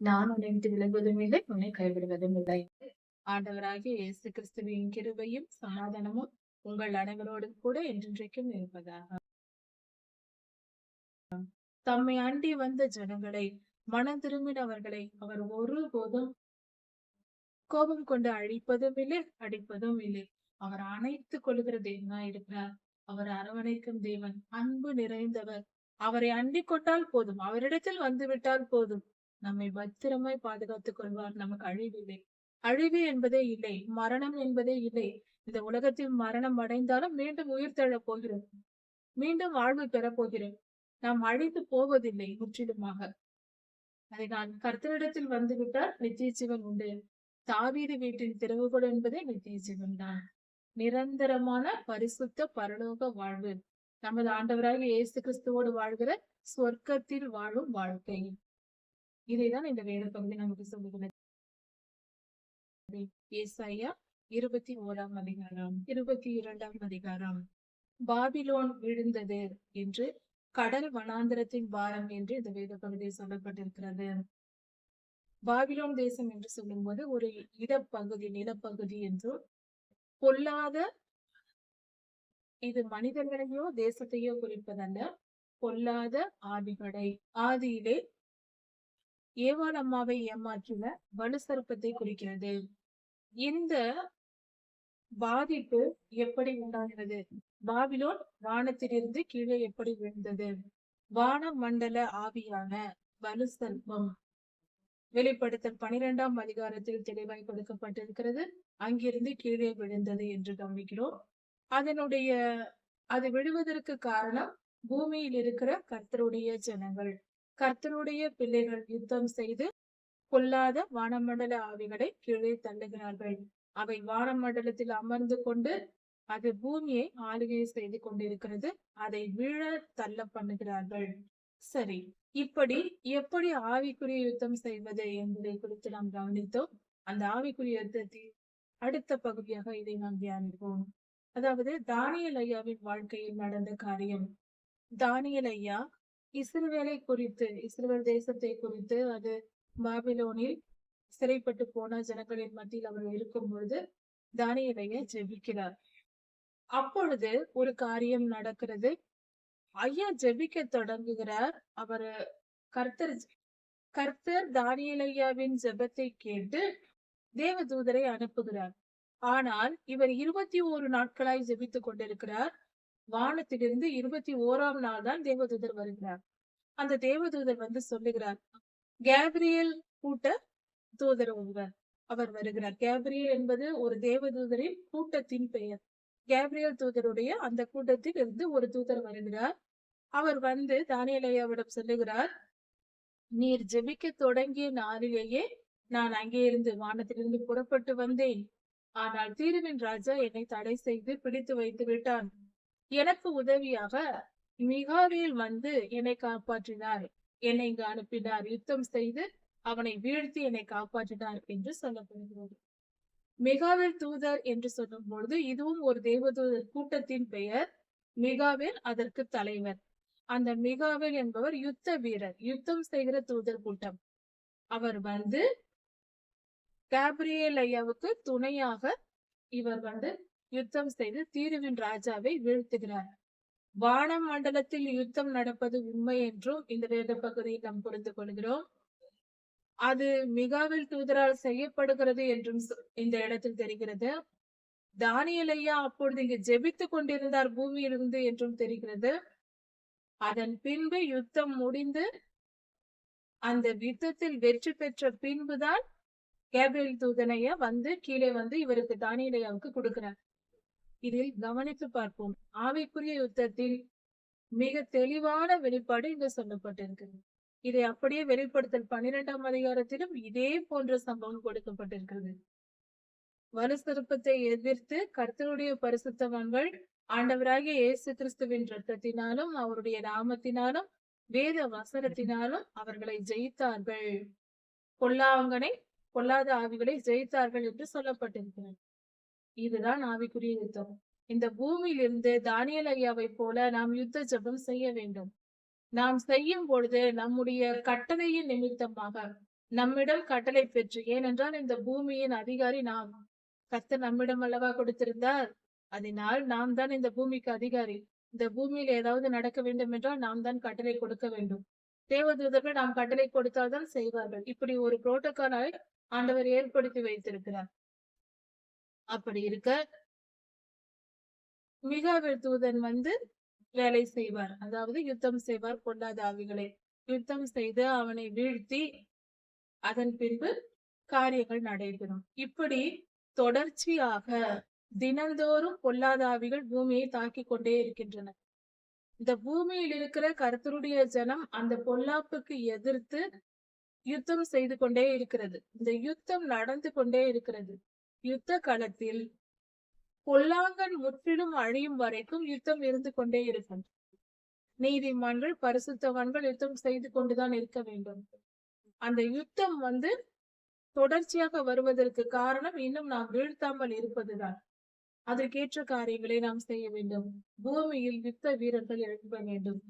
நான் உன்னை விட்டு விலகுவதும் இல்லை, உன்னை கைவிடுவதும் இல்லை. ஆண்டவராகிய இயேசு கிறிஸ்துவின் கிருபையும் சமாதானமும் உங்கள் அனைவரோடும் கூட என்றென்றைக்கும் இருப்பதாக. தம்மை அண்டி வந்த ஜனங்களை, மனம் திரும்பினவர்களை அவர் ஒருபோதும் கோபம் கொண்டு அழிப்பதும் இல்லை, அடிப்பதும் இல்லை. அவர் அணைத்துக் கொள்கிற தேவனா இருக்கிறார். அவர் அரவணைக்கும் தேவன், அன்பு நிறைந்தவர். அவரை அண்டிக் கொண்டால் போதும், அவரிடத்தில் வந்து விட்டால் போதும், நம்மை பத்திரமாய் பாதுகாத்துக் கொள்வார். நமக்கு அழிவில்லை, அழிவு என்பதே இல்லை, மரணம் என்பதே இல்லை. இந்த உலகத்தில் மரணம் அடைந்தாலும் மீண்டும் உயிர் தழப் போகிறோம், மீண்டும் வாழ்வு பெறப் போகிறோம். நாம் அழிந்து போவதில்லை முற்றிலுமாக. அதை நான் கர்த்தரிடத்தில் வந்துவிட்டால் நித்திய ஜீவன் உண்டு. தாவீது வீட்டின் திறவுகோல் என்பதே நித்திய ஜீவன் தான். நிரந்தரமான பரிசுத்த பரலோக வாழ்வு, நமது ஆண்டவராக இயேசு கிறிஸ்துவோடு வாழ்கிற சொர்க்கத்தில் வாழும் வாழ்க்கை. இதைதான் இந்த வேத பகுதி நமக்கு சொல்லுகிறது. ஏசாயா 21ஆம் அதிகாரம், 22ஆம் அதிகாரம். பாபிலோன் விழுந்தது என்று, கடல் வனாந்திரத்தின் பாரம் என்று இந்த வேத பகுதியில் சொல்லப்பட்டிருக்கிறது. பாபிலோன் தேசம் என்று சொல்லும் போது ஒரு இடப்பகுதி, நிலப்பகுதி என்றும், பொல்லாத, இது மனிதர்களையோ தேசத்தையோ குறிப்பதல்ல, பொல்லாத ஆவிகளை, ஆதியிலே ஏவாள் அம்மாவை ஏமாற்றின வலுசர்ப்பத்தை குறிக்கிறது. இந்த பாதிப்பு எப்படி உண்டாகிறது? பாபிலோன் வானத்திலிருந்து கீழே எப்படி விழுந்தது? வான மண்டல ஆவியான வலுசர்ப்பம் வெளிப்படுத்தல் 12ஆம் அதிகாரத்தில் தெளிவாய் கொடுக்கப்பட்டிருக்கிறது. அங்கிருந்து கீழே விழுந்தது என்று கவனிக்கிறோம். அது விழுவதற்கு காரணம் பூமியில் இருக்கிற கர்த்தருடைய ஜனங்கள், கர்த்தருடைய பிள்ளைகள் யுத்தம் செய்து பொல்லாத வானமண்டல ஆவிகளை கீழே தள்ளுகிறார்கள். அவை வானமண்டலத்தில் அமர்ந்து கொண்டு அது பூமியை ஆளுகை செய்து கொண்டிருக்கிறது. அதை வீழ தள்ள பண்ணுகிறார்கள். சரி, எப்படி ஆவிக்குரிய யுத்தம் செய்வது என்பதை குறித்து நாம் கவனித்தோம். அந்த ஆவிக்குரிய யுத்தத்தில் அடுத்த பகுதியாக இதை நாம் தியானிப்போம். அதாவது தானியேல் ஐயாவின் வாழ்க்கையில் நடந்த காரியம். தானியேல் ஐயா இஸ்ரவேலை குறித்து, இஸ்ரவேல் தேசத்தை குறித்து, அது பாபிலோனில் சிறைப்பட்டு போன ஜனங்களின் மத்தியில் அவர் இருக்கும் பொழுது தானியேல் ஐயா ஜெபிக்கிறார். அப்பொழுது ஒரு காரியம் நடக்கிறது. ஐயா ஜெபிக்க தொடங்குகிறார். அவர் கர்த்தர் தானியேல் ஐயாவின் ஜெபத்தை கேட்டு தேவதூதரை அனுப்புகிறார். ஆனால் இவர் 21 நாட்களாய் ஜெபித்துக் கொண்டிருக்கிறார். வானத்திலிருந்து 21ஆம் நாள் தான் தேவதூதர் வருகிறார். அந்த தேவதூதர் வந்து சொல்லுகிறார், கேப்ரியேல் கூட்ட தூதர் ஒருவர் அவர் வருகிறார். கேப்ரியேல் என்பது ஒரு தேவதூதரின் கூட்டத்தின் பெயர். கேப்ரியேல் தூதருடைய அந்த கூட்டத்தில் இருந்து ஒரு தூதர் வருகிறார். அவர் வந்து தானியேல் ஐயாவிடம் சொல்லுகிறார், நீர் ஜெபிக்க தொடங்கிய நாளிலேயே நான் அங்கே இருந்து வானத்திலிருந்து புறப்பட்டு வந்தேன். ஆனால் தீருவின் ராஜா என்னை தடை செய்து பிடித்து வைத்து விட்டான். எனக்கு உதவியாக மிகாவேல் வந்து என்னை காப்பாற்றினார், என்னை இங்கு அனுப்பினார், யுத்தம் செய்து அவனை வீழ்த்தி என்னை காப்பாற்றினார் என்று சொல்லப்படுகிறது. மிகாவேல் தூதர் என்று சொல்லும் பொழுது இதுவும் ஒரு தேவதூதர் கூட்டத்தின் பெயர். மிகாவேல் அதற்கு தலைவர். அந்த மிகாவேல் என்பவர் யுத்த வீரர், யுத்தம் செய்கிற தூதர் கூட்டம். அவர் வந்து கேப்ரியேல் ஐயாவுக்கு துணையாக இவர் வந்து யுத்தம் செய்து தீருவின் ராஜாவை வீழ்த்துகிறார். வான மண்டலத்தில் யுத்தம் நடப்பது உண்மை என்றும் இந்த வேத பகுதியில் நாம் புரிந்து கொள்கிறோம். அது மிகாவேல் தூதரால் செய்யப்படுகிறது என்றும் இந்த இடத்தில் தெரிகிறது. தானியேல் ஐயா அப்பொழுது இங்கு ஜெபித்துக் கொண்டிருந்தார் பூமியிலிருந்து என்றும் தெரிகிறது. அதன் பின்பு யுத்தம் முடிந்து அந்த யுத்தத்தில் வெற்றி பெற்ற பின்புதான் கேப்ரியேல் தூதனையா வந்து கீழே வந்து இவருக்கு தானியேல் ஐயாவுக்கு கொடுக்கிறார். இதில் கவனித்து பார்ப்போம். ஆவிக்குரிய யுத்தத்தில் மிக தெளிவான வெளிப்பாடு இங்கு சொல்லப்பட்டிருக்கிறது. இதை அப்படியே வெளிப்படுத்தல் 12ஆம் அதிகாரத்திலும் இதே போன்ற சம்பவம் கொடுக்கப்பட்டிருக்கிறது. வலுசர்ப்பத்தை எதிர்த்து கர்த்தருடைய பரிசுத்தவான்கள் ஆண்டவராகிய இயேசு கிறிஸ்துவின் இரத்தத்தினாலும் அவருடைய நாமத்தினாலும் வேத வசனத்தினாலும் அவர்களை ஜெயித்தார்கள். பொல்லாத ஆவிகளை ஜெயித்தார்கள் என்று சொல்லப்பட்டிருக்கிறது. இதுதான் ஆவிக்குரிய யுத்தம். இந்த பூமியில் இருந்து தானியேல் ஐயாவை போல நாம் யுத்த ஜெபம் செய்ய வேண்டும். நாம் செய்யும் பொழுது நம்முடைய கட்டளையின் நிமித்தமாக நம்மிடம் கட்டளை பெற்று, ஏனென்றால் இந்த பூமியின் அதிகாரி நாம். கர்த்தர் நம்மிடம் அல்லவா கொடுத்திருந்தார். அதனால் நாம் தான் இந்த பூமிக்கு அதிகாரி. இந்த பூமியில் ஏதாவது நடக்க வேண்டும் என்றால் நாம் தான் கட்டளை கொடுக்க வேண்டும். தேவதூதர்கள் நாம் கட்டளை கொடுத்தால் தான் செய்வார்கள். இப்படி ஒரு புரோட்டோகாலை ஆண்டவர் ஏற்படுத்தி வைத்திருக்கிறார். அப்படி இருக்க மிகாவேல் தூதன் வந்து வேலை செய்வார். அதாவது யுத்தம் செய்வார் பொல்லாத ஆவிகளை. யுத்தம் செய்து அவனை வீழ்த்தி அதன் பின்பு காரியங்கள் நடைபெறும். இப்படி தொடர்ச்சியாக தினந்தோறும் பொல்லாத ஆவிகள் பூமியை தாக்கிக் கொண்டே இருக்கின்றன. இந்த பூமியில் இருக்கிற கர்த்தருடைய ஜனம் அந்த பொல்லாப்புக்கு எதிர்த்து யுத்தம் செய்து கொண்டே இருக்கிறது. இந்த யுத்தம் நடந்து கொண்டே இருக்கிறது. யுத்த களத்தில் பொல்லாங்கன் முற்றிலும் அழியும் வரைக்கும் யுத்தம் இருந்து கொண்டே இருக்கும். நீதிமான்கள் பரிசுத்தவான்கள் யுத்தம் செய்து கொண்டுதான் இருக்க வேண்டும். அந்த யுத்தம் வந்து தொடர்ச்சியாக வருவதற்கு காரணம் இன்னும் நாம் வீழ்த்தாமல் இருப்பதுதான். அதற்கேற்ற காரியங்களை நாம் செய்ய வேண்டும். பூமியில் யுத்த வீரர்கள் எழுப்ப வேண்டும்.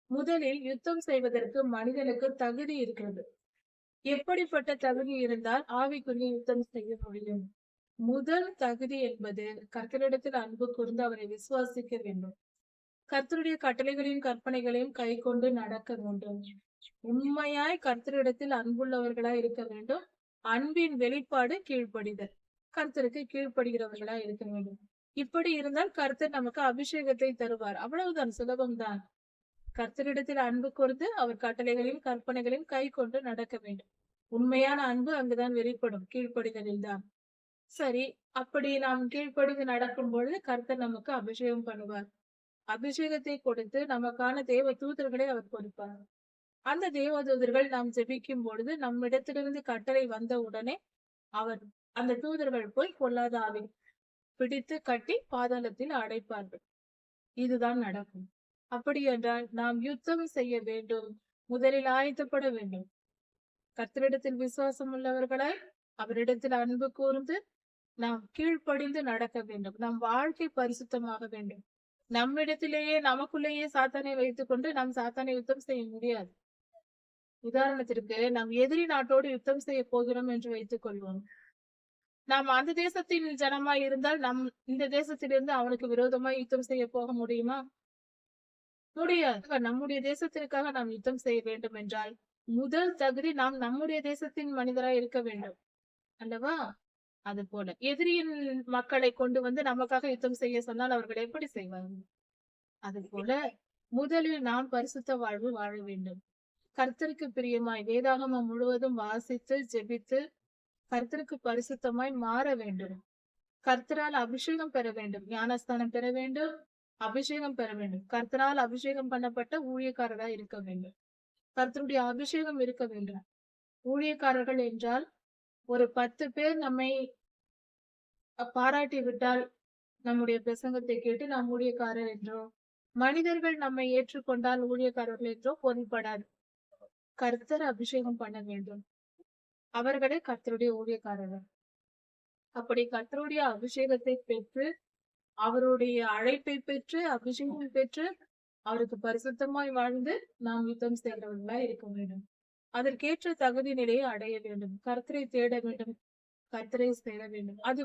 முதலில் யுத்தம் செய்வதற்கு மனிதனுக்கு தகுதி இருக்கிறது. எப்படிப்பட்ட தகுதி இருந்தால் ஆவிக்குரிய யுத்தம் செய்ய முடியும்? முதல் தகுதி என்பது கர்த்தரிடத்தில் அன்பு கூர்ந்து அவரை விசுவாசிக்க வேண்டும். கர்த்தருடைய கட்டளைகளையும் கற்பனைகளையும் கை கொண்டு நடக்க வேண்டும். உண்மையாய் கர்த்தரிடத்தில் அன்புள்ளவர்களாய் இருக்க வேண்டும். அன்பின் வெளிப்பாடு கீழ்ப்படிதல். கர்த்தருக்கு கீழ்ப்படுகிறவர்களாய் இருக்க வேண்டும். இப்படி இருந்தால் கர்த்தர் நமக்கு அபிஷேகத்தை தருவார். அவ்வளவுதான், சுலபம்தான். கர்த்தரிடத்தில் அன்பு கூர்ந்து அவர் கட்டளைகளையும் கற்பனைகளையும் கை கொண்டு நடக்க வேண்டும். உண்மையான அன்பு அங்குதான் வெளிப்படும், கீழ்ப்படிதலில் தான். சரி, அப்படி நாம் கீழ்ப்படிந்து நடக்கும் பொழுது கர்த்தர் நமக்கு அபிஷேகம் பண்ணுவார். அபிஷேகத்தை கொடுத்து நமக்கான தேவ தூதர்களை அவர் கொடுப்பார். அந்த தேவ தூதர்கள் நாம் ஜெபிக்கும் பொழுது நம்மிடத்திலிருந்து கட்டளை வந்த உடனே அவர் அந்த தூதர்கள் போய் பொல்லாத ஆவி பிடித்து கட்டி பாதாளத்தில் அடைப்பார்கள். இதுதான் நடக்கும். அப்படி என்றால் நாம் யுத்தம் செய்ய வேண்டும். முதலில் ஆயத்தப்பட வேண்டும். கர்த்தரிடத்தில் விசுவாசம் உள்ளவர்களாய் அவரிடத்தில் அன்பு கூர்ந்து நாம் கீழ்ப்படிந்து நடக்க வேண்டும். நம் வாழ்க்கை பரிசுத்தமாக வேண்டும். நம்மிடத்திலேயே நமக்குள்ளேயே சாத்தானை வைத்துக் கொண்டு நாம் சாத்தானை யுத்தம் செய்ய முடியாது. உதாரணத்திற்கு நாம் எதிரி நாட்டோடு யுத்தம் செய்ய போகிறோம் என்று வைத்துக் கொள்வோம். நாம் அந்த தேசத்தின் ஜனமாய் இருந்தால் இந்த தேசத்திலிருந்து அவனுக்கு விரோதமாய் யுத்தம் செய்ய போக முடியுமா? முடியாது. நம்முடைய தேசத்திற்காக நாம் யுத்தம் செய்ய வேண்டும் என்றால் முதல் தகுதி நாம் நம்முடைய தேசத்தின் மனிதராய் இருக்க வேண்டும் அல்லவா? அது போல எதிரியின் மக்களை கொண்டு வந்து நமக்காக யுத்தம் செய்ய சொன்னால் அவர்கள் எப்படி செய்வார்கள்? அது போல முதலில் நாம் பரிசுத்த வாழ்வு வாழ வேண்டும். கர்த்தருக்கு பிரியமாய் வேதாகமம் முழுவதும் வாசித்து ஜெபித்து கர்த்தருக்கு பரிசுத்தமாய் மாற வேண்டும். கர்த்தரால் அபிஷேகம் பெற வேண்டும். ஞானஸ்தானம் பெற வேண்டும். அபிஷேகம் பெற வேண்டும். கர்த்தரால் அபிஷேகம் பண்ணப்பட்ட ஊழியக்காரராய் இருக்க வேண்டும். கர்த்தருடைய அபிஷேகம் இருக்க வேண்டும். ஊழியக்காரர்கள் என்றால் ஒரு 10 பேர் நம்மை பாராட்டி விட்டால் நம்முடைய பிரசங்கத்தை கேட்டு நாம் ஊழியக்காரர் என்றோ, மனிதர்கள் நம்மை ஏற்றுக்கொண்டால் ஊழியக்காரர்கள் என்றோ பொருள்படாது. கர்த்தர் அபிஷேகம் பண்ண வேண்டும். அவர்களே கர்த்தருடைய ஊழியக்காரர்கள். அப்படி கர்த்தருடைய அபிஷேகத்தை பெற்று அவருடைய அழைப்பை பெற்று அபிஷேகம் பெற்று அவருக்கு பரிசுத்தமாய் வாழ்ந்து நாம் யுத்தம் செய்கிறவர்களாய் இருக்க வேண்டும். அதற்கேற்ற தகுதி நிலையை அடைய வேண்டும். கர்த்தரை தேட வேண்டும். கர்த்தரை சேர வேண்டும். அது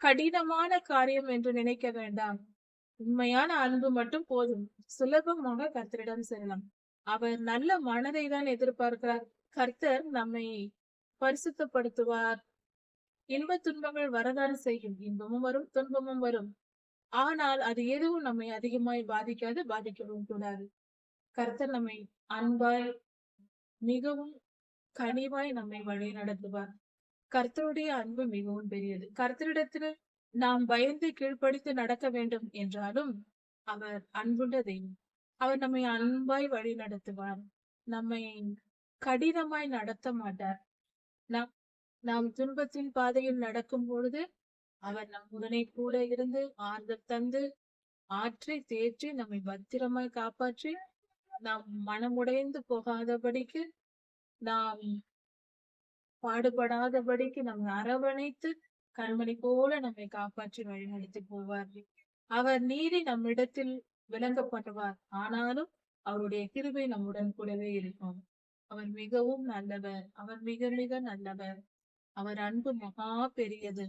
கடினமான காரியம் என்று நினைக்க வேண்டாம். உண்மையான அன்பு மட்டும் போதும். சுலபமாக கர்த்தரிடம் செல்லலாம். அவர் நல்ல மனதை தான் எதிர்பார்க்கிறார். கர்த்தர் நம்மை பரிசுத்தப்படுத்துவார். இன்ப துன்பங்கள் வரதான் செய்யும். இன்பமும் வரும், துன்பமும் வரும். ஆனால் அது எதுவும் நம்மை அதிகமாய் பாதிக்காது, பாதிக்கவும் கூடாது. கர்த்தர் நம்மை அன்பாய் மிகவும் கனிவாய் நம்மை வழி நடத்துவார். கர்த்தருடைய அன்பு மிகவும் பெரியது. கர்த்தரிடத்தில் நாம் பயந்து கீழ்ப்படித்து நடக்க வேண்டும் என்றாலும் அவர் அன்புள்ள தெய்வம். அவர் நம்மை அன்பாய் வழி நடத்துவார். நம்மை கடினமாய் நடத்த மாட்டார். நாம் துன்பத்தின் பாதையில் நடக்கும் பொழுது அவர் நம்முடனே கூட இருந்து ஆறுதல் தந்து ஆற்றி தேற்றி நம்மை பத்திரமாய் காப்பாற்றி நாம் மனமுடைந்து போகாதபடிக்கு நாம் பாடுபடாதபடிக்கு நம்மை அரவணைத்து கண்மணி போல நம்மை காப்பாற்றி வழிநடத்தி போவார். அவர் நீதி நம்மிடத்தில் விளங்கப்படுவார். ஆனாலும் அவருடைய கிருபை நம்முடன் கூடவே இருக்கும். அவர் மிகவும் நல்லவர். அவர் மிக மிக நல்லவர். அவர் அன்பு மகா பெரியது.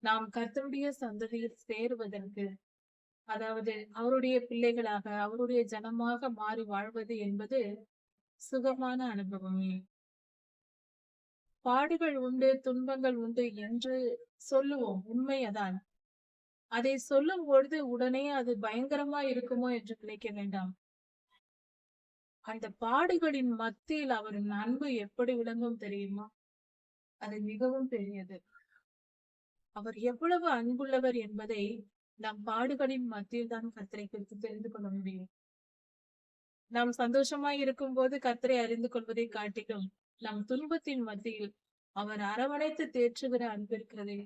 நாம் கர்த்தருடைய சந்ததியில் சேருவதற்கு, அதாவது அவருடைய பிள்ளைகளாக, அவருடைய ஜனமாக மாறி வாழ்வது என்பது சுகமான அனுபவமே. பாடுகள் உண்டு, துன்பங்கள் உண்டு என்று சொல்லுவோம், உண்மையதான். அதை சொல்லும் பொழுது உடனே அது பயங்கரமா இருக்குமோ என்று நினைக்க வேண்டாம். அந்த பாடுகளின் மத்தியில் அவரின் அன்பு எப்படி விளங்கும் தெரியுமா? அது மிகவும் பெரியது. அவர் எவ்வளவு அன்புள்ளவர் என்பதை நம் பாடுகளின் மத்தியில் தான் கர்த்தரை குறித்து தெரிந்து கொள்ள முடியும். நாம் சந்தோஷமாய் இருக்கும் போது கர்த்தரை அறிந்து கொள்வதை காட்டிலும் நம் துன்பத்தின் மத்தியில் அவர் அரவணைத்து தேற்றுகிற அன்பு இருக்கிறதே,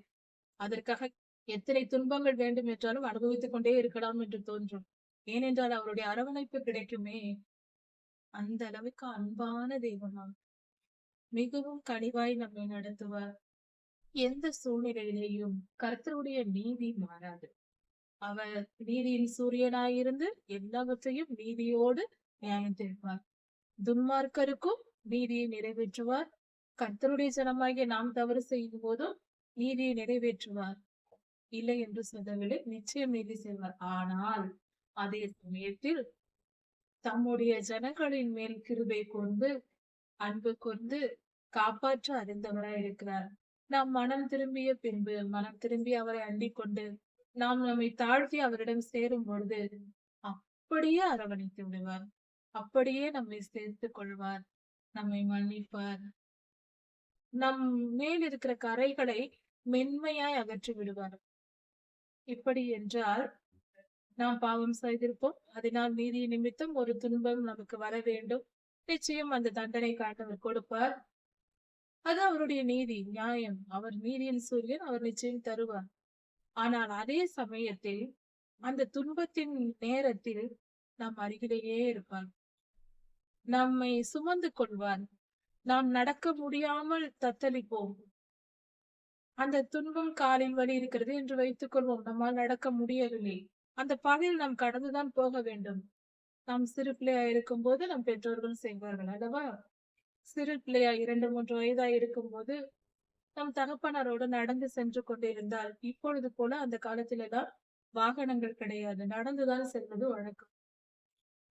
அதற்காக எத்தனை துன்பங்கள் வேண்டும் என்றாலும் அனுபவித்துக் கொண்டே இருக்கலாம் என்று தோன்றும். ஏனென்றால் அவருடைய அரவணைப்பு கிடைக்குமே. அந்த அளவுக்கு அன்பான தெய்வமாம். மிகவும் கனிவாய் நம்மை நடத்துவார். எந்த சூழ்நிலையிலேயும் கர்த்தருடைய நீதி மாறாது. அவர் நீதியின் சூரியனாயிருந்து எல்லாவற்றையும் நீதியோடு நியாயம் தீர்ப்பார். துன்மார்க்கருக்கும் நீதியை நிறைவேற்றுவார். கர்த்தருடைய ஜனமாகிய நாம் தவறு செய்யும் போதும் நீதியை நிறைவேற்றுவார். இல்லை என்று சொல்லவில்லை, நிச்சயம் நீதி செய்வார். ஆனால் அதே சமயத்தில் தம்முடைய ஜனங்களின் மேல் கிருபை கொண்டு அன்பு கொண்டு காப்பாற்ற அறிந்தவராய் இருக்கிறார். நாம் மனம் திரும்பிய பின்பு, மனம் திரும்பி அவரை அண்டிக் கொண்டு நாம் நம்மை தாழ்த்தி அவரிடம் சேரும் பொழுது அப்படியே அரவணைத்து விடுவார். அப்படியே நம்மை சேர்த்துக் கொள்வார், நம்மை மன்னிப்பார். நம் மேல் இருக்கிற கரைகளை மென்மையாய் அகற்றி விடுவார். இப்படி என்றால் நாம் பாவம் செய்திருப்போம், அதனால் நீதி நிமித்தம் ஒரு துன்பம் நமக்கு வர வேண்டும். நிச்சயம் அந்த தண்டனை காட்டவர் கொடுப்பார். அது அவருடைய நீதி, நியாயம். அவர் நீதியின் சூரியன், அவர் நிச்சயம் தருவார். ஆனால் அதே சமயத்தில் அந்த துன்பத்தின் நேரத்தில் நாம் அருகிலேயே இருப்பார். நம்மை சுமந்து கொள்வார். நாம் நடக்க முடியாமல் தத்தளிப்போம். அந்த துன்பம் காலில் வலி இருக்கிறது என்று வைத்துக் கொள்வோம், நம்மால் நடக்க முடியவில்லை. அந்த பாதையில் நாம் கடந்துதான் போக வேண்டும். நாம் சிறு பிள்ளையா இருக்கும் போது நம் பெற்றோர்கள் செய்வார்கள் அல்லவா? சிறு பிள்ளையா 2-3 வயதா இருக்கும் போது நம் தகப்பனாரோடு நடந்து சென்று கொண்டிருந்தால், இப்பொழுது போல அந்த காலத்துல எல்லாம் வாகனங்கள் கிடையாது, நடந்துதான் செல்வது வழக்கம்.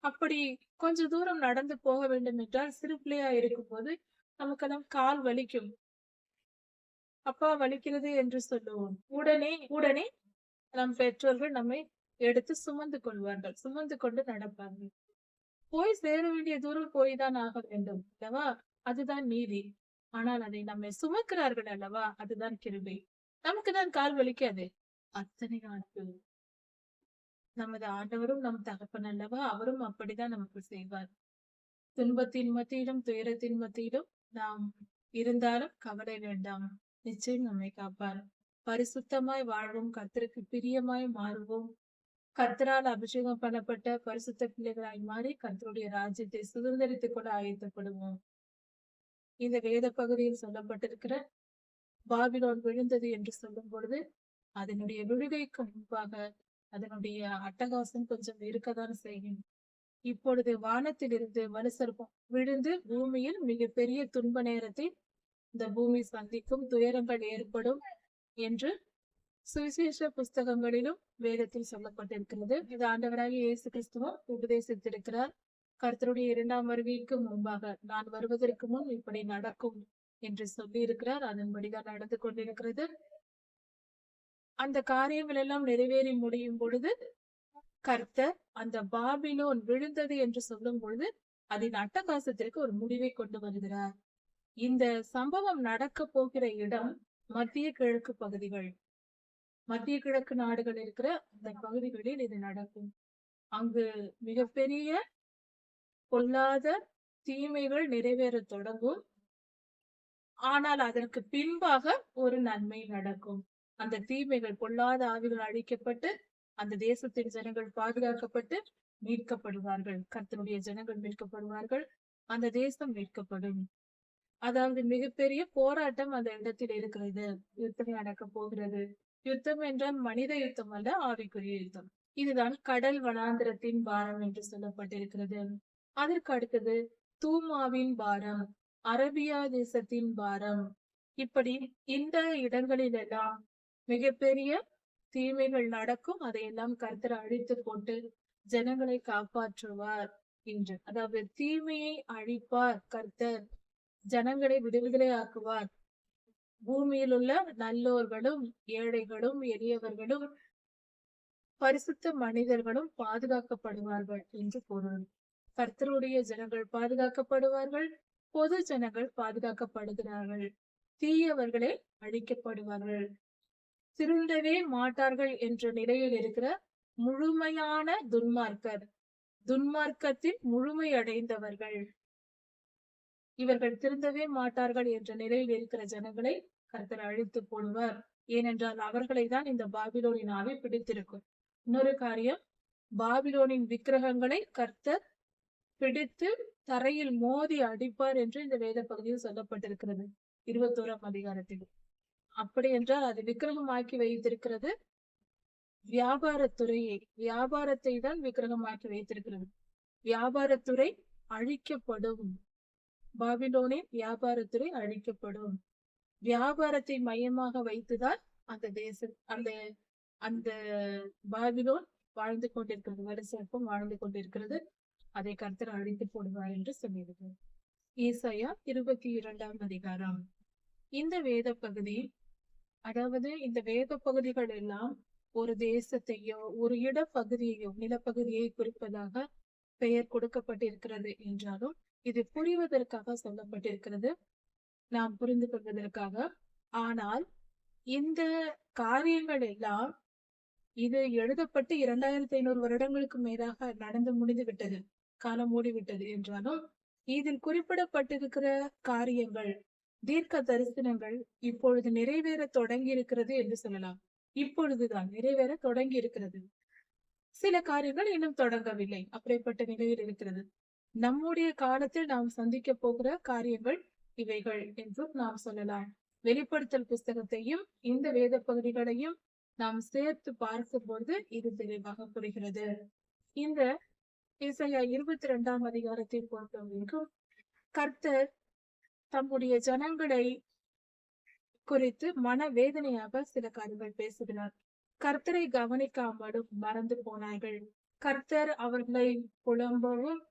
அப்படி கொஞ்ச தூரம் நடந்து போக வேண்டும் என்றால் சிறு பிள்ளையா இருக்கும் போது நமக்கெல்லாம் கால் வலிக்கும். அப்பா வலிக்கிறது என்று சொல்லுவோம். உடனே உடனே நம் பெற்றோர்கள் நம்மை எடுத்து சுமந்து கொள்வார்கள், சுமந்து கொண்டு நடப்பார்கள். போய் சேர வேண்டிய தூரம் போய் தான் ஆக வேண்டும் அல்லவா? அதுதான் நீதி. ஆனால் அதை நம்மை சுமக்கிறார்கள் அல்லவா? அதுதான் கிருபை. நமக்கு தான் கால் வலிக்காது. அத்தனை அன்பு. நமது ஆண்டவரும் நம் தகப்பன் அல்லவா? அவரும் அப்படிதான் நமக்கு செய்வார். துன்பத்தின் மத்தியிலும் துயரத்தின் மத்தியிலும் நாம் இருந்தாலும் கவலை வேண்டாம், நிச்சயம் நம்மை காப்பார். பரிசுத்தமாய் வாழ்வோம், கர்த்தருக்கு பிரியமாய் மாறுவோம். கர்த்தரால் அபிஷேகம் பண்ணப்பட்ட பரிசுத்த பிள்ளைகளாய் மாறி கர்த்தருடைய ராஜ்யத்தை சுதந்திரித்துக் கொள்ள ஆயத்தப்படுவோம். இந்த வேத பகுதியில் சொல்லப்பட்டிருக்கிற பாபிலோன் விழுந்தது என்று சொல்லும் பொழுது அதனுடைய விழுகைக்கு முன்பாக அதனுடைய அட்டகாசம் கொஞ்சம் இருக்கத்தான் செய்யும். இப்பொழுது வானத்திலிருந்து வலுசற்பம் விழுந்து பூமியில் மிகப்பெரிய துன்ப நேரத்தை இந்த பூமி சந்திக்கும், துயரங்கள் ஏற்படும் என்று சுவிசேஷ புஸ்தகங்களிலும் வேதத்தில் சொல்லப்பட்டிருக்கிறது. இது ஆண்டவராகிய இயேசு கிறிஸ்துவும் உபதேசித்திருக்கிறார். கர்த்தருடைய 2ஆம் வருகைக்கு முன்பாக நான் வருவதற்கு முன் இப்படி நடக்கும் என்று சொல்லி இருக்கிறார். அதன்படிதான் நடந்து கொண்டிருக்கிறது. அந்த காரியங்கள் எல்லாம் நிறைவேறி முடியும் பொழுது கர்த்தர் அந்த பாபிலோன் விழுந்தது என்று சொல்லும் பொழுது அதன் அட்டகாசத்திற்கு ஒரு முடிவை கொண்டு வருகிறார். இந்த சம்பவம் நடக்க போகிற இடம் மத்திய கிழக்கு பகுதிகள், மத்திய கிழக்கு நாடுகள் இருக்கிற அந்த பகுதிகளில் இது நடக்கும். அங்கு மிகப்பெரிய பொல்லாத தீமைகள் நிறைவேற தொடங்கும். ஆனால் அதற்கு பின்பாக ஒரு நன்மை நடக்கும். அந்த தீமைகள், பொல்லாத ஆவிகள் அழிக்கப்பட்டு அந்த தேசத்தின் ஜனங்கள் பாதுகாக்கப்பட்டு மீட்கப்படுவார்கள். கர்த்தருடைய ஜனங்கள் மீட்கப்படுவார்கள். அந்த தேசம் மீட்கப்படும். அதாவது மிகப்பெரிய போராட்டம் அந்த இடத்தில் இருக்கிறது. யுத்தம் நடக்க போகிறது. யுத்தம் என்றால் மனித யுத்தம் அல்ல, ஆவிக்குரிய யுத்தம். இதுதான் கடல் வனாந்திரத்தின் பாரம் என்று சொல்லப்பட்டிருக்கிறது. அதற்கு அடுத்தது தூமாவின் பாரம், அரபியா தேசத்தின் பாரம், இப்படி இந்த இடங்களிலெல்லாம் மிகப்பெரிய தீமைகள் நடக்கும். அதையெல்லாம் கர்த்தர் அழித்து போட்டு ஜனங்களை காப்பாற்றுவார் என்று. அதாவது தீமையை அழிப்பார் கர்த்தர், ஜனங்களை விடுதலை ஆக்குவார். பூமியில் உள்ள நல்லோர்களும் ஏழைகளும் எளியவர்களும் பரிசுத்த மனிதர்களும் பாதுகாக்கப்படுவார்கள் என்று பொருள். கர்த்தருடைய ஜனங்கள் பாதுகாக்கப்படுவார்கள், பொது ஜனங்கள் பாதுகாக்கப்படுகிறார்கள், தீயவர்களே அழிக்கப்படுவார்கள். திருந்தவே மாட்டார்கள் என்ற நிலையில் இருக்கிற முழுமையான துன்மார்க்கர், துன்மார்க்கத்தில் முழுமை அடைந்தவர்கள், இவர்கள் திருந்தவே மாட்டார்கள் என்ற நிலையில் இருக்கிற ஜனங்களை கர்த்தர் அழித்து போடுவார். ஏனென்றால் அவர்களை தான் இந்த பாபிலோனின் ஆவி பிடித்திருக்கும். இன்னொரு காரியம், பாபிலோனின் விக்கிரகங்களை கர்த்தர் பிடித்து தரையில் மோதி அடிப்பார் என்று இந்த வேத பகுதியில் சொல்லப்பட்டிருக்கிறது 21ஆம் அதிகாரத்தில். அப்படி என்றால் அது விக்கிரகமாக்கி வைத்திருக்கிறது வியாபாரத்துறையை, வியாபாரத்தை தான் விக்கிரகமாக்கி வைத்திருக்கிறது. வியாபாரத்துறை அழிக்கப்படும், பாபிலோனின் வியாபாரத்துறை அழிக்கப்படும். வியாபாரத்தை மையமாக வைத்துதான் அந்த தேசம், அந்த அந்த பாபிலோன் வாழ்ந்து கொண்டிருக்கிறது, வரிசைக்கும் வாழ்ந்து கொண்டிருக்கிறது. அதை கர்த்தர் அழித்து போடுவார் என்று சொல்லியிருக்கிறார். ஏசாயா 22ஆம் அதிகாரம். இந்த வேத பகுதி, அதாவது இந்த வேத பகுதிகள் எல்லாம் ஒரு தேசத்தையோ ஒரு இடப்பகுதியையோ நிலப்பகுதியை குறிப்பதாக பெயர் கொடுக்கப்பட்டிருக்கிறது என்றாலும் இது புரிவதற்காக சொல்லப்பட்டிருக்கிறது, நாம் புரிந்து கொள்வதற்காக. ஆனால் இந்த காரியங்கள் எல்லாம் இது எழுதப்பட்டு 2500 வருடங்களுக்கு மேலாக நடந்து முடிந்து விட்டது, காலம் மூடிவிட்டது என்றாலும் இதில் குறிப்பிடப்பட்டிருக்கிற காரியங்கள், தீர்க்க தரிசனங்கள் இப்பொழுது நிறைவேற தொடங்கி இருக்கிறது என்று சொல்லலாம். இப்பொழுதுதான் நிறைவேற தொடங்கி இருக்கிறது. சில காரியங்கள் இன்னும் தொடங்கவில்லை, அப்படிப்பட்ட நிலையில் இருக்கிறது. நம்முடைய காலத்தில் நாம் சந்திக்க போகிற காரியங்கள் இவைகள் என்றும் நாம் சொல்லலாம். வெளிப்படுத்தல் புஸ்தகத்தையும் இந்த வேத பகுதிகளையும் நாம் சேர்த்து பார்க்கும்போது இது தெளிவாக புரிகிறது. இந்த ஏசாயா 22ஆம் அதிகாரத்தை பொறுத்தவரைக்கும் கர்த்தர் தம்முடைய ஜனங்களை குறித்து மனவேதனையாக சில காரியங்கள் பேசுகிறார். கர்த்தரை கவனிக்காமலும் மறந்து போனார்கள். கர்த்தர் அவர்களை புலம்பவும்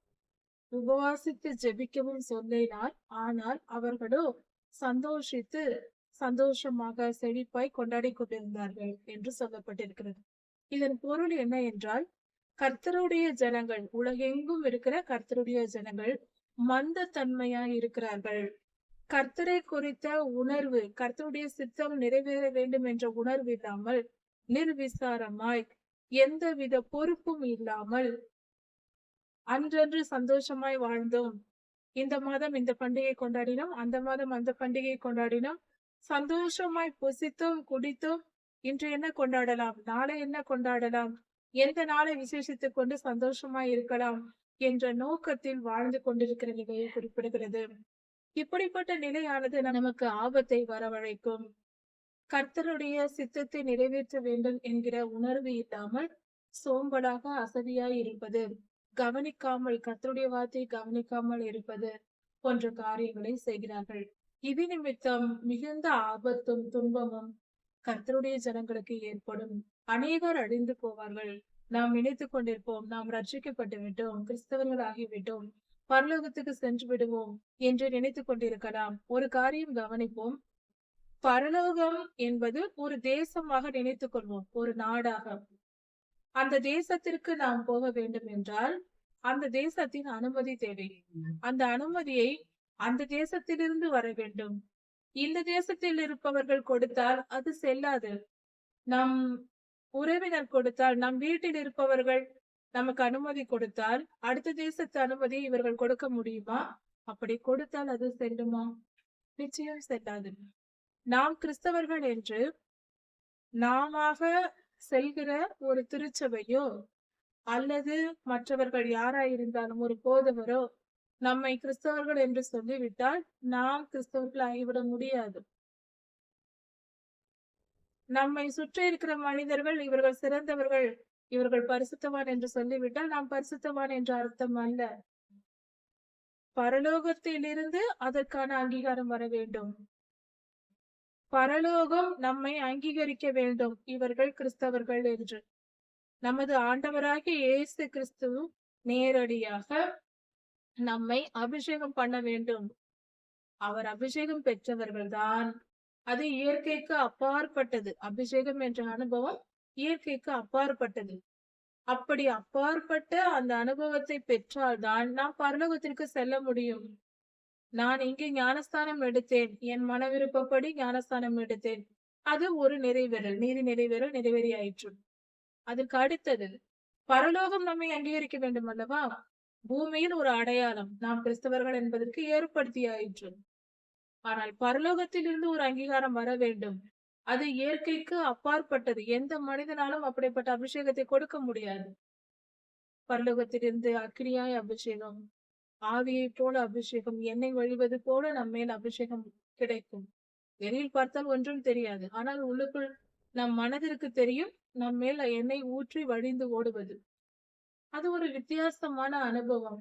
உபவாசித்து ஜெபிக்கவும் சொல்லினார். ஆனால் அவர்களோ சந்தோஷித்து சந்தோஷமாக செழிப்பாய் கொண்டாடி கொண்டிருந்தார்கள் என்று சொல்லப்பட்டிருக்கிறது. இதன் பொருள் என்ன என்றால், கர்த்தருடைய ஜனங்கள், உலகெங்கும் இருக்கிற கர்த்தருடைய ஜனங்கள் மந்த தன்மையாய் இருக்கிறார்கள். கர்த்தரை குறித்த உணர்வு, கர்த்தருடைய சித்தம் நிறைவேற வேண்டும் என்ற உணர்வு இல்லாமல், நிர்விசாரமாய் எந்தவித பொறுப்பும் இல்லாமல் அன்றன்று சந்தோஷமாய் வாழ்ந்தோம். இந்த மாதம் இந்த பண்டிகை கொண்டாடினோம், அந்த மாதம் அந்த பண்டிகை கொண்டாடினோம், சந்தோஷமாய் புசித்தோம் குடித்தோம், இன்று என்ன கொண்டாடலாம், நாளை என்ன கொண்டாடலாம், எந்த நாளை விசேஷித்துக் கொண்டு சந்தோஷமாய் இருக்கலாம் என்ற நோக்கத்தில் வாழ்ந்து கொண்டிருக்கிற நிலையை குறிப்பிடுகிறது. இப்படிப்பட்ட நிலையானது நமக்கு ஆபத்தை வரவழைக்கும். கர்த்தருடைய சித்தத்தை நிறைவேற்ற வேண்டும் என்கிற உணர்வு இல்லாமல் சோம்பலாக அசதியாய் இருப்பது, கவனிக்காமல், கர்த்தருடைய வார்த்தையை கவனிக்காமல் இருப்பது போன்ற காரியங்களை செய்கிறார்கள். இது நிமித்தம் மிகுந்த ஆபத்தும் துன்பமும் கர்த்தருடைய ஜனங்களுக்கு ஏற்படும். அநேகர் அழிந்து போவார்கள். நாம் நினைத்துக் கொண்டிருப்போம், நாம் ரட்சிக்கப்பட்டு விட்டோம், கிறிஸ்தவர்கள் ஆகிவிட்டோம், பரலோகத்துக்கு சென்று விடுவோம் என்று நினைத்துக் கொண்டிருக்கலாம். ஒரு காரியம் கவனிப்போம், பரலோகம் என்பது ஒரு தேசமாக நினைத்துக் கொள்வோம், ஒரு நாடாக. அந்த தேசத்திற்கு நாம் போக வேண்டும் என்றால் அந்த தேசத்தின் அனுமதி தேவை. அந்த அனுமதியை அந்த தேசத்திலிருந்து வர வேண்டும். இந்த தேசத்தில் இருப்பவர்கள் கொடுத்தால் அது செல்லாது. நம் உறவினர் கொடுத்தால், நம் வீட்டில் இருப்பவர்கள் நமக்கு அனுமதி கொடுத்தால், அடுத்த தேசத்து அனுமதி இவர்கள் கொடுக்க முடியுமா? அப்படி கொடுத்தால் அது செல்லுமா? நிச்சயம் செல்லாது. நாம் கிறிஸ்தவர்கள் என்று நாம செல்கிற ஒரு திருச்சபையோ அல்லது மற்றவர்கள் யாராயிருந்தாலும் ஒரு போதவரோ நம்மை கிறிஸ்தவர்கள் என்று சொல்லிவிட்டால் நாம் கிறிஸ்தவர்கள் ஆகிவிட முடியாது. நம்மை சுற்றி இருக்கிற மனிதர்கள் இவர்கள் சிறந்தவர்கள், இவர்கள் பரிசுத்தவான் என்று சொல்லிவிட்டால் நாம் பரிசுத்தவான் என்ற அர்த்தம் அல்ல. பரலோகத்திலிருந்து அதற்கான அங்கீகாரம் வர வேண்டும். பரலோகம் நம்மை அங்கீகரிக்க வேண்டும், இவர்கள் கிறிஸ்தவர்கள் என்று. நமது ஆண்டவராகிய இயேசு கிறிஸ்து நேரடியாக நம்மை அபிஷேகம் பண்ண வேண்டும். அவர் அபிஷேகம் பெற்றவர்கள்தான். அது இயற்கைக்கு அப்பாற்பட்டது. அபிஷேகம் என்ற அனுபவம் இயற்கைக்கு அப்பாற்பட்டது. அப்படி அப்பாற்பட்ட அந்த அனுபவத்தை பெற்றால்தான் நாம் பரலோகத்திற்கு செல்ல முடியும். நான் இங்கே ஞானஸ்தானம் எடுத்தேன், என் மன விருப்பப்படி ஞானஸ்தானம் எடுத்தேன், அது ஒரு நிறைவேறல், நீதி நிறைவேறல் நிறைவேறியாயிற்று. அதுக்கு அடுத்தது பரலோகம் நம்மை அங்கீகரிக்க வேண்டும் அல்லவா? பூமியில் ஒரு அடையாளம் நாம் கிறிஸ்தவர்கள் என்பதற்கு ஏற்படுத்தியாயிற்று. ஆனால் பரலோகத்தில் இருந்து ஒரு அங்கீகாரம் வர வேண்டும். அது இயற்கைக்கு அப்பாற்பட்டது. எந்த மனிதனாலும் அப்படிப்பட்ட அபிஷேகத்தை கொடுக்க முடியாது. பரலோகத்திலிருந்து அக்கினியாய் அபிஷேகம், ஆவியை போல அபிஷேகம், எண்ணெய் வழிவது போல நம்மேல் அபிஷேகம் கிடைக்கும். வெளியில் பார்த்தால் ஒன்றும் தெரியாது, ஆனால் உள்ளுக்குள் நம் மனதிற்கு தெரியும் நம் மேல எண்ணெய் ஊற்றி வழிந்து ஓடுவது. அது ஒரு வித்தியாசமான அனுபவம்.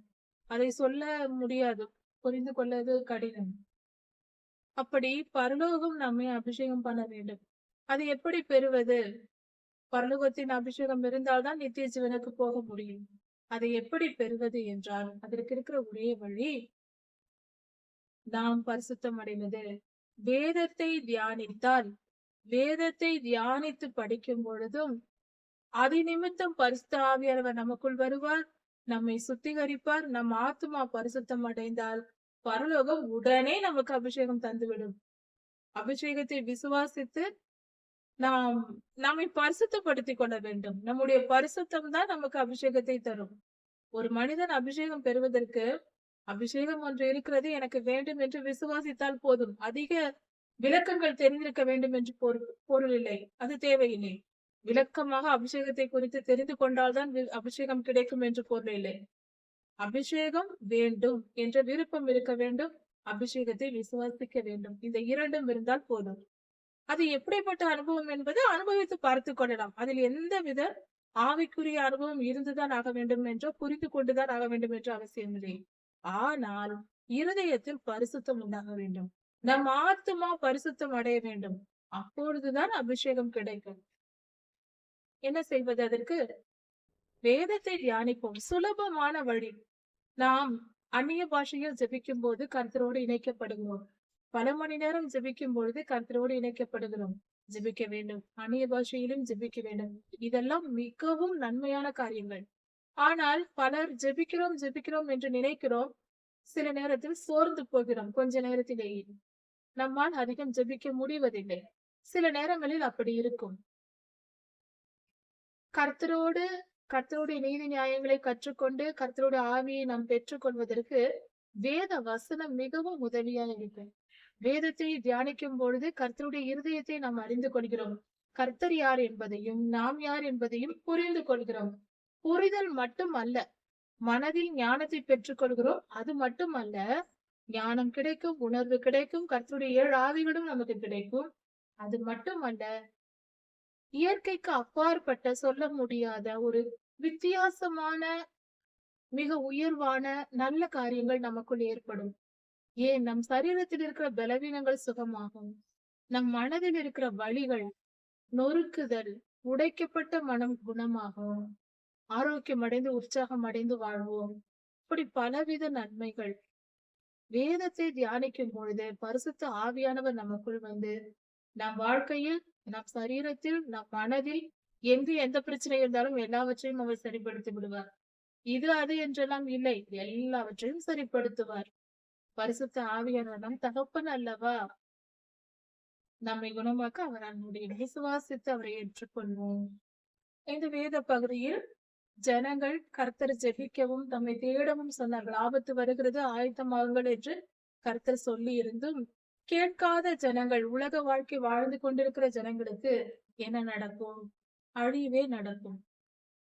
அதை சொல்ல முடியாது, புரிந்து கொள்வது கடினம். அப்படி பரலோகம் நம்மை அபிஷேகம் பண்ண வேண்டும். அது எப்படி பெறுவது? பரலோகத்தின் அபிஷேகம் இருந்தால்தான் நித்திய ஜீவனுக்கு போக முடியும். அதை எப்படி பெறுவது என்றால் அதற்கு இருக்கிற ஒரே வழி நாம் பரிசுத்தம் அடைவது. வேதத்தை தியானித்தால், வேதத்தை தியானித்து படிக்கும் பொழுதும் அது நிமித்தம் பரிசுத்த ஆவியானவர் நமக்குள் வருவார், நம்மை சுத்திகரிப்பார். நம் ஆத்துமா பரிசுத்தம் அடைந்தால் பரலோகம் உடனே நமக்கு அபிஷேகம் தந்துவிடும். அபிஷேகத்தை விசுவாசித்து நாம் நம்மை பரிசுத்தப்படுத்திக் கொள்ள வேண்டும். நம்முடைய பரிசுத்தம் தான் நமக்கு அபிஷேகத்தை தரும். ஒரு மனிதன் அபிஷேகம் பெறுவதற்கு அபிஷேகம் ஒன்று இருக்கிறது, எனக்கு வேண்டும் என்று விசுவாசித்தால் போதும். அதிக விளக்கங்கள் தெரிந்திருக்க வேண்டும் என்று பொருள் இல்லை, அது தேவையில்லை. விளக்கமாக அபிஷேகத்தை குறித்து தெரிந்து கொண்டால்தான் அபிஷேகம் கிடைக்கும் என்று பொருள் இல்லை. அபிஷேகம் வேண்டும் என்ற விருப்பம் இருக்க வேண்டும், அபிஷேகத்தை விசுவாசிக்க வேண்டும். இந்த இரண்டும் இருந்தால் போதும். அது எப்படிப்பட்ட அனுபவம் என்பது அனுபவித்து பார்த்து கொள்ளலாம். அதில் எந்தவித ஆவிக்குரிய அனுபவம் இருந்துதான் ஆக வேண்டும் என்றோ புரிந்து கொண்டுதான் ஆக வேண்டும் என்ற அவசியம் இல்லை. ஆனால் இருதயத்தில் பரிசுத்தம் உண்டாக வேண்டும். நம் ஆத்துமா பரிசுத்தம் அடைய வேண்டும். அப்பொழுதுதான் அபிஷேகம் கிடைக்கும். என்ன செய்வது அதற்கு? வேதத்தை தியானிப்போம். சுலபமான வழி. நாம் அந்நிய பாஷையில் ஜெபிக்கும் போது கர்த்தரோடு இணைக்கப்படுகிறோம். பல மணி நேரம் ஜெபிக்கும் பொழுது கர்த்தரோடு இணைக்கப்படுகிறோம். ஜெபிக்க வேண்டும், அந்நிய பாஷையிலும் ஜெபிக்க வேண்டும். இதெல்லாம் மிகவும் நன்மையான காரியங்கள். ஆனால் பலர் ஜெபிக்கிறோம் ஜெபிக்கிறோம் என்று நினைக்கிறோம், சில நேரத்தில் சோர்ந்து போகிறோம். கொஞ்ச நேரத்திலேயே நம்மால் அதிகம் ஜெபிக்க முடிவதில்லை. சில நேரங்களில் அப்படி இருக்கும். கர்த்தருடைய நீதி நியாயங்களை கற்றுக்கொண்டு கர்த்தருடைய ஆவியை நாம் பெற்றுக்கொள்வதற்கு வேத வசனம் மிகவும் உதவியாக இருக்கு. வேதத்தை தியானிக்கும் பொழுது கர்த்தருடைய இருதயத்தை நாம் அறிந்து கொள்கிறோம். கர்த்தர் யார் என்பதையும் நாம் யார் என்பதையும் புரிந்து கொள்கிறோம். புரிதல் மட்டும் அல்ல, மனதில் ஞானத்தை பெற்றுக் கொள்கிறோம். அது மட்டும் அல்ல, ஞானம் கிடைக்கும், உணர்வு கிடைக்கும், கர்த்தருடைய 7 ஆவிகளும் நமக்கு கிடைக்கும். அது மட்டும் அல்ல, இயற்கைக்கு அப்பாற்பட்ட சொல்ல முடியாத ஒரு வித்தியாசமான மிக உயர்வான நல்ல காரியங்கள் நமக்குள் ஏற்படும். ஏன், நம் சரீரத்தில் இருக்கிற பலவீனங்கள் சுகமாகும். நம் மனதில் இருக்கிற வலிகள், நொறுக்குதல், உடைக்கப்பட்ட மனம் குணமாகும். ஆரோக்கியம் அடைந்து உற்சாகம் அடைந்து வாழ்வோம். இப்படி பலவித நன்மைகள். வேதத்தை தியானிக்கும் பொழுது பரிசுத்த ஆவியானவர் நமக்குள் வந்து நம் வாழ்க்கையில், நம் சரீரத்தில், நம் மனதில் எங்கு எந்த பிரச்சனை இருந்தாலும் எல்லாவற்றையும் அவர் சரிப்படுத்தி விடுவார். இது அது என்றெல்லாம் இல்லை, எல்லாவற்றையும் சரிப்படுத்துவார். பரிசுத்த ஆவியானவர் நம் தகப்பன் அல்லவா? நம்மை குணமாக்க அவரால் முடியும். விசுவாசித்து அவரை ஏற்றுக்கொள்வோம். இந்த வேத பகுதியில் ஜனங்கள் கர்த்தர் ஜெபிக்கவும் தம்மை தேடவும் சொன்னார்கள். ஆபத்து வருகிறது, ஆயத்தமாகுங்கள் என்று கர்த்தர் சொல்லி இருந்தும் கேட்காத ஜனங்கள், உலக வாழ்க்கை வாழ்ந்து கொண்டிருக்கிற ஜனங்களுக்கு என்ன நடக்கும்? அழிவே நடக்கும்.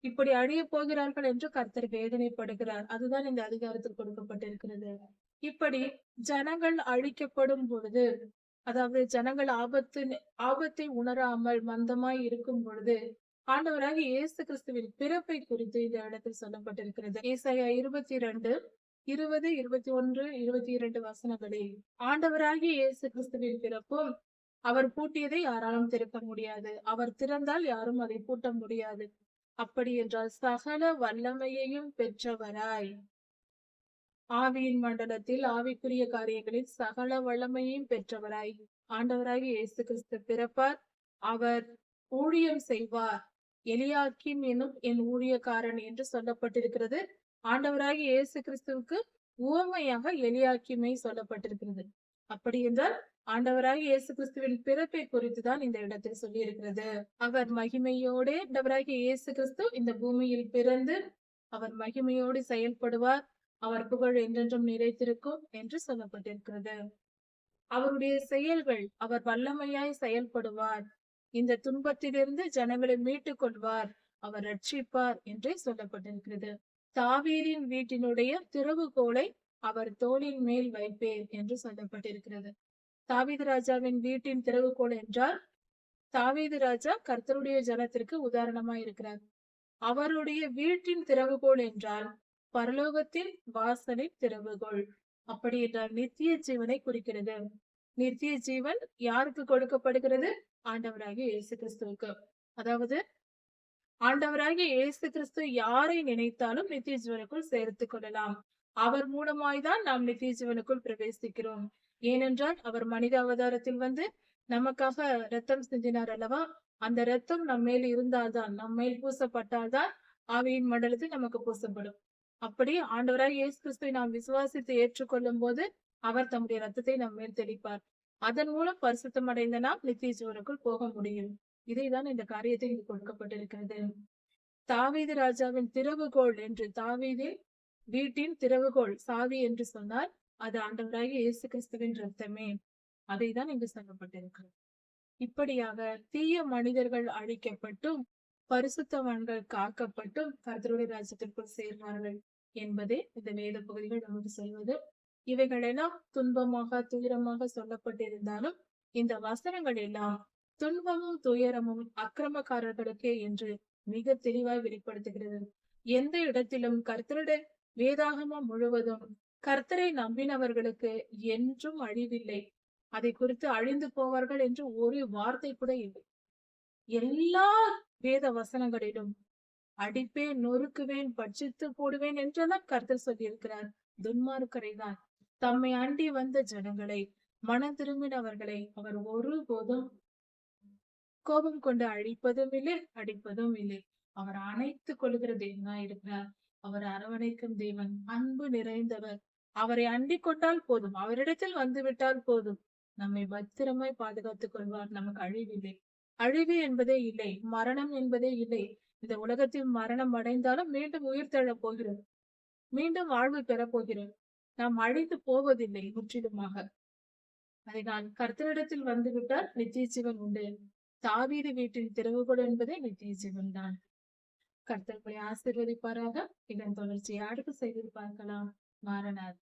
இப்படி அழிய போகிறார்கள் என்று கர்த்தர் வேதனைப்படுகிறார். அதுதான் இந்த அதிகாரத்தில் கொடுக்கப்பட்டிருக்கிறது. இப்படி ஜனங்கள் அழிக்கப்படும் பொழுது, அதாவது ஜனங்கள் ஆபத்தை உணராமல் மந்தமாய் இருக்கும் பொழுது, ஆண்டவராக இயேசு கிறிஸ்துவின் பிறப்பை குறித்து இந்த இடத்தில் சொல்லப்பட்டிருக்கிறது. ஏசாயா 22 20, 21, 22 வசனங்களில் ஆண்டவராகிய இயேசு கிறிஸ்துவின் பிறப்பும் அவர் பூட்டியதை யாராலும் திறக்க முடியாது, அவர் திறந்தால் யாரும் அதை பூட்ட முடியாது. அப்படி என்றால் சகல வல்லமையையும் பெற்றவராய், ஆவியின் மண்டலத்தில் ஆவிக்குரிய காரியங்களில் சகல வல்லமையையும் பெற்றவராய் ஆண்டவராகிய இயேசு கிறிஸ்து பிறப்பார். அவர் ஊழியம் செய்வார். எலியாக்கிம் எனும் என் ஊழியக்காரன் என்று சொல்லப்பட்டிருக்கிறது. ஆண்டவராகிய இயேசு கிறிஸ்துவுக்கு உவமையாக எலியாக்கிமை சொல்லப்பட்டிருக்கிறது. அப்படி என்றால் ஆண்டவராகிய இயேசு கிறிஸ்துவின் பிறப்பை குறித்துதான் இந்த இடத்தில் சொல்லி இருக்கிறது. அவர் மகிமையோடு, ஆண்டவராகிய இயேசு கிறிஸ்து இந்த பூமியில் பிறந்து அவர் மகிமையோடு செயல்படுவார். அவர் புகழ் என்றென்றும் நிறைத்திருக்கும் என்று சொல்லப்பட்டிருக்கிறது. அவருடைய செயல்கள், அவர் வல்லமையாய் செயல்படுவார். இந்த துன்பத்திலிருந்து ஜனங்களை மீட்டுக் கொள்வார். அவர் ரட்சிப்பார் என்றே சொல்லப்பட்டிருக்கிறது. தாவீதின் வீட்டினுடைய திறவுகோலை அவர் தோளின் மேல் வைப்பேன் என்று சொல்லப்பட்டிருக்கிறது. தாவீது ராஜாவின் வீட்டின் திறவுகோல் என்றால், தாவீது ராஜா கர்த்தருடைய ஜனத்திற்கு உதாரணமாய் இருக்கிறார். அவருடைய வீட்டின் திறவுகோல் என்றால் பரலோகத்தின் வாசலின் திறவுகோல். அப்படி என்றால் நித்திய ஜீவனை குறிக்கிறது. நித்திய ஜீவன் யாருக்கு கொடுக்கப்படுகிறது? ஆண்டவராகிய இயேசு கிறிஸ்துவுக்கு. அதாவது ஆண்டவராகிய இயேசு கிறிஸ்து யாரை நினைத்தாலும் நித்திய ஜீவனுக்குள் சேர்த்துக் கொள்ளலாம். அவர் மூலமாய்தான் நாம் நித்திய ஜீவனுக்குள் பிரவேசிக்கிறோம். ஏனென்றால் அவர் மனித அவதாரத்தில் வந்து நமக்காக ரத்தம் சிந்தினார் அல்லவா? அந்த ரத்தம் நம்ம மேல் இருந்தால்தான், நம்ம மேல் பூசப்பட்டால்தான் ஆவியின் மண்டலத்தில் நமக்கு பூசப்படும். அப்படி ஆண்டவராகிய இயேசு கிறிஸ்துவை நாம் விசுவாசித்து ஏற்றுக்கொள்ளும் போது அவர் தம்முடைய ரத்தத்தை நம்ம மேல் தெளிப்பார். அதன் மூலம் பரிசுத்தம் அடைந்த நாம் நித்திய ஜீவனுக்குள் போக முடியும். இதைதான் இந்த காரியத்தை இங்கு கொடுக்கப்பட்டிருக்கிறது. தாவீது ராஜாவின் திறவுகோல் என்று, தாவீதின் வீட்டின் திறவுகோல், சாவி என்று சொன்னால் அது ஆண்டவராகிய இயேசு கிறிஸ்துவின் ரத்தமே. அதை தான் இங்கு சொல்லப்பட்டிருக்கிறது. இப்படியாக தீய மனிதர்கள் அழிக்கப்பட்டும் பரிசுத்தவான்கள் காக்கப்பட்டும் கர்த்தருடைய ராஜ்யத்திற்குள் சேர்வார்கள் என்பதே இந்த வேத பகுதிகள் நமக்கு சொல்வது. இவைகள் எல்லாம் துன்பமாக துயரமாக சொல்லப்பட்டிருந்தாலும் இந்த வசனங்கள் எல்லாம் துன்பமும் துயரமும் அக்கிரமக்காரர்களுக்கே என்று மிக தெளிவாய் வெளிப்படுத்துகிறது. எந்த இடத்திலும் கர்த்தருடைய வேதாகமம் முழுவதும் கர்த்தரை நம்பினவர்களுக்கு என்றும் அழிவில்லை, அதை குறித்து அழிந்து போவார்கள் என்று ஒரு வார்த்தை கூட இல்லை. எல்லா வேத வசனங்களிலும் அடிப்பேன், நொறுக்குவேன், பட்சித்து போடுவேன் என்றெல்லாம் கர்த்தர் சொல்லியிருக்கிறார். துன்மார்க்கரை தான், தம்மை அண்டி வந்த ஜனங்களை, மனம் திரும்பினவர்களை அவர் ஒருபோதும் கோபம் கொண்டு அழிப்பதும் இல்லை, அடிப்பதும் இல்லை. அவர் அணைத்துக் கொள்கிற தேவனா இருக்கிறார். அவர் அரவணைக்கும் தேவன், அன்பு நிறைந்தவர். அவரை அண்டிக் கொண்டால் போதும், அவரிடத்தில் வந்து விட்டால் போதும், நம்மை பத்திரமாய் பாதுகாத்துக் கொள்வார். நமக்கு அழிவில்லை, அழிவு என்பதே இல்லை, மரணம் என்பதே இல்லை. இந்த உலகத்தில் மரணம் அடைந்தாலும் மீண்டும் உயிர் தழப் போகிறோம், மீண்டும் வாழ்வு பெறப் போகிறோம். நாம் அழிந்து போவதில்லை முற்றிலுமாக. அதனால் கர்த்தரிடத்தில் வந்துவிட்டால் நித்திய ஜீவன் உண்டு. தாவீது வீட்டின் திறவுகோல் என்பதே நித்திய ஜீவன் தான். கர்த்தர்களை ஆசீர்வதிப்பாராக. இதன் தொடர்ச்சியை அடுத்த செய்தியில் பார்க்கலாம். மாரநாதா.